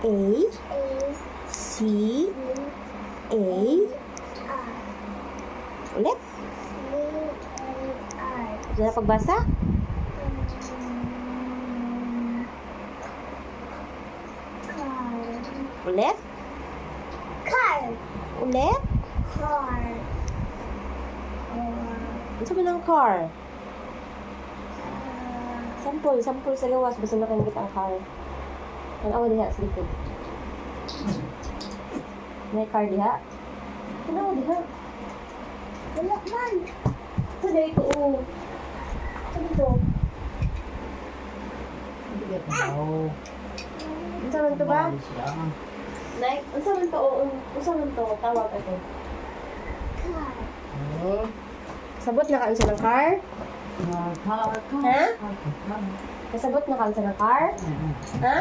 A, C, A, ulit. Diyan na pagbasa. Ulit. Car. Ulit. Car. Ano sabi ng car? Sample sa gawas. Basta nakangit ang car. Ang awa diha sa likod. May car diha. Ano awa diha? Wala man. Ito na ito. Ano ito? Ano sa man ito ba? Like, ano sa man ito? Ano sa man ito? Tawag ito. Car. Sabot na kaunsa ng car? Ha? Kasabot na kaunsa ng car? Ha?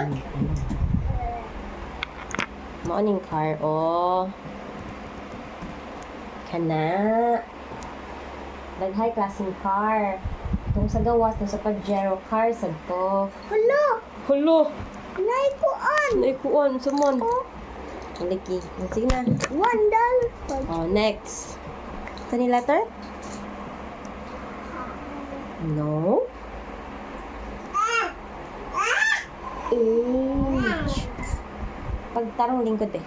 Morning car, oh. Kana. Daghay klaseng car. Itong sa gawas, itong sa Pajero car, sagto. Hala. Hulo! Naikuan. Naikuan, sumon. Maliki. Sige na. $1. Oh, next. Ito ni letter? No. H. Pagtarong lingkod eh.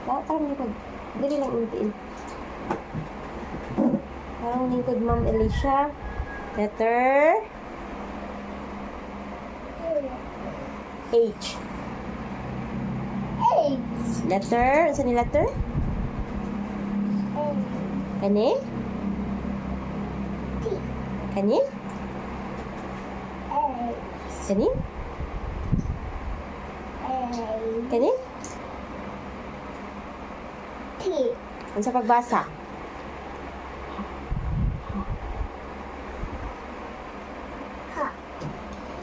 Tarong lingkod. Dali lang untiin. Tarong lingkod, Ma'am Alicia. Letter H. Letter? Saan ni letter? Kani? Kani? Kani? Kani? Ano sa pagbasa?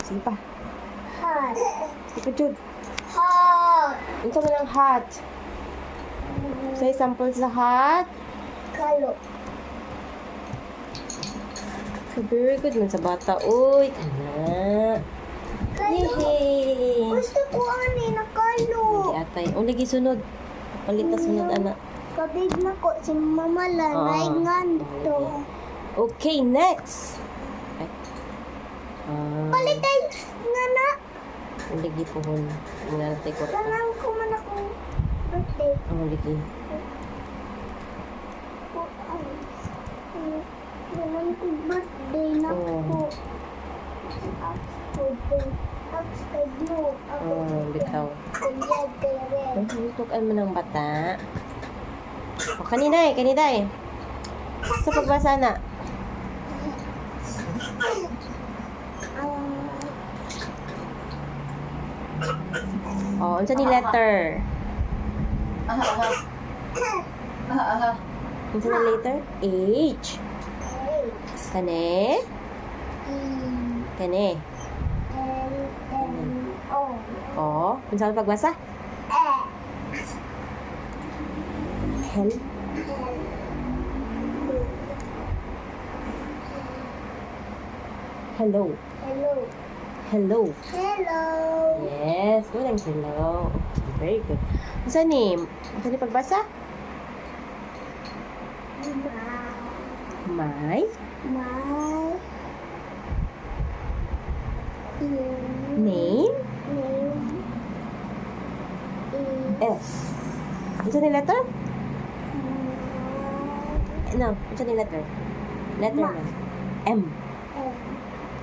Sige pa. Sige, Jude. Ano sa ng hat? Say sample sa hat. Kalo. Very good man sa bata. Uy, kana. Yehey! Gusto ko ani na kalo. Hindi atay. O, lagi sunod. Palit na sunod, anak. Kabig na ko si mama lang. Nganto. Okay, next. Ay. Palitay nga na. Lagi po hon. Ang nalatay ko. Kanang ko man akong birthday. Ang lagi. ko ay naman ko birthday na ko. Upside mo. Bitaw. Kunyag kaya rin. Tutukan mo ng bata. O, kaniday. Sa pagbasa na. O, unsa ni letter? Unsa ni letter? H. Kani? Kani? O, unsa ang pagbasa? Hel. Hello. Hello. Yes, walang hello. Very good. Unsa ni pagbasa? My name S. Unsa ni letter? No, unsa ni letter? Letter Ma. na. M.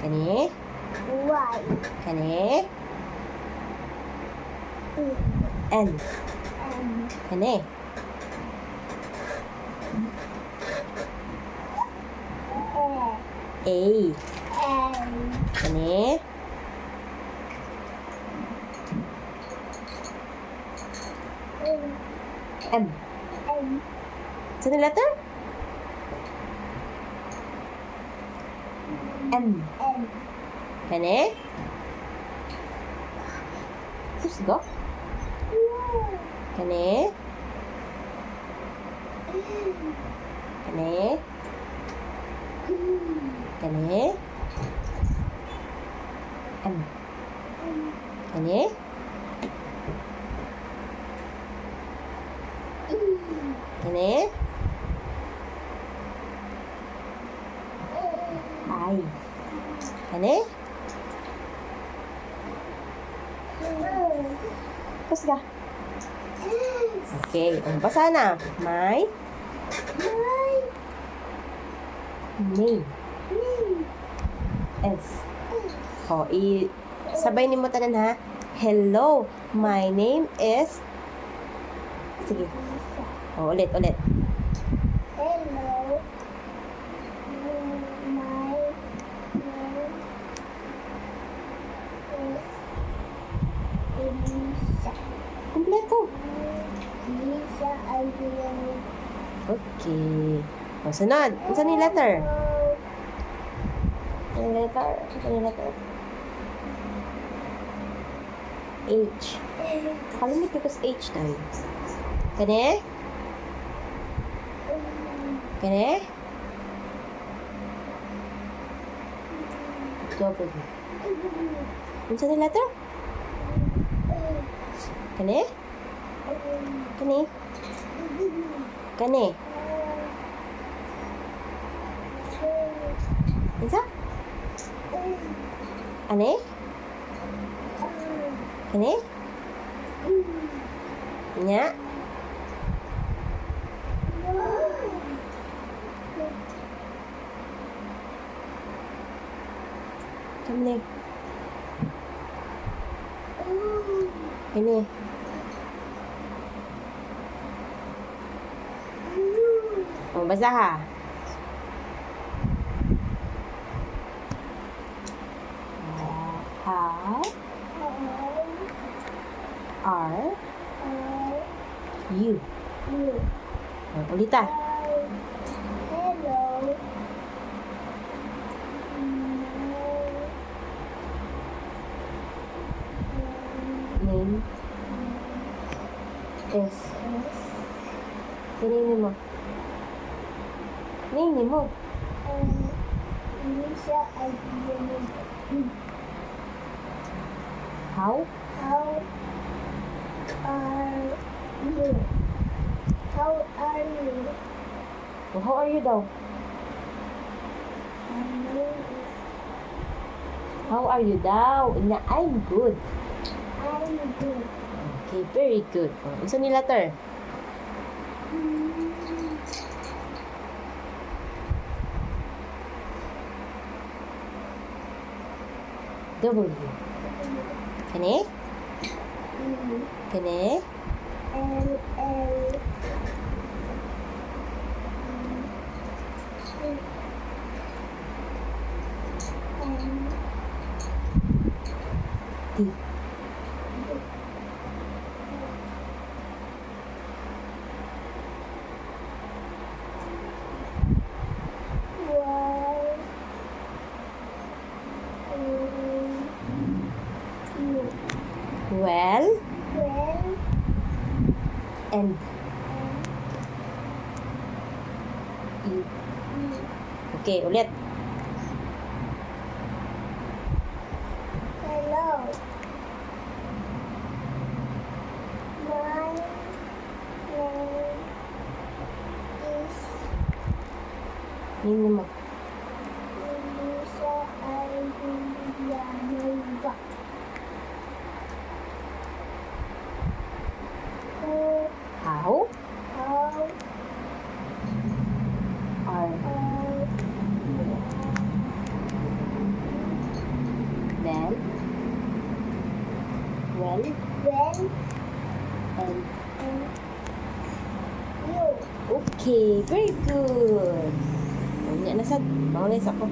Kani? Kani? N. Kani? A. Kani? M. Saan yung letter? M. Kani? Tapos go? Kani? Kani? Kani? M. Kani? Kani? Ay. Kani? Tapos ka. Okay. Basa na. May name. S. O, sabay ni mo tanan ha. Hello, my name is... Sige. O, ulit. Hello. My name is Elisa. Kompleto. Elisa Aguilera. Okay. O, sunod. Saan yung letter? Saan yung letter? Saan yung letter? H. Kalimit ko sa H tayo. Kani? Kani? W. Saan yung letter? Kani? Kani? Kani? Isa? Ane? Kani? Nya? Kani? Kani? O, basa ha. How are you? O, ulita. Hello. Name is... Name mo. Name mo. Elisa Aguilera. How? How are you? How are you? O, how are you daw? My name is How are you daw? Na, I'm good. I'm good. Okay, very good. O, isa ni letter. W. Kani? Kani? L T. Well and E. Okay, ulit. Hello. My name is Name mo. Elisa Aguilera. How How are then well well and and you? okay, very good. Unya na sad. Mao na isa ko.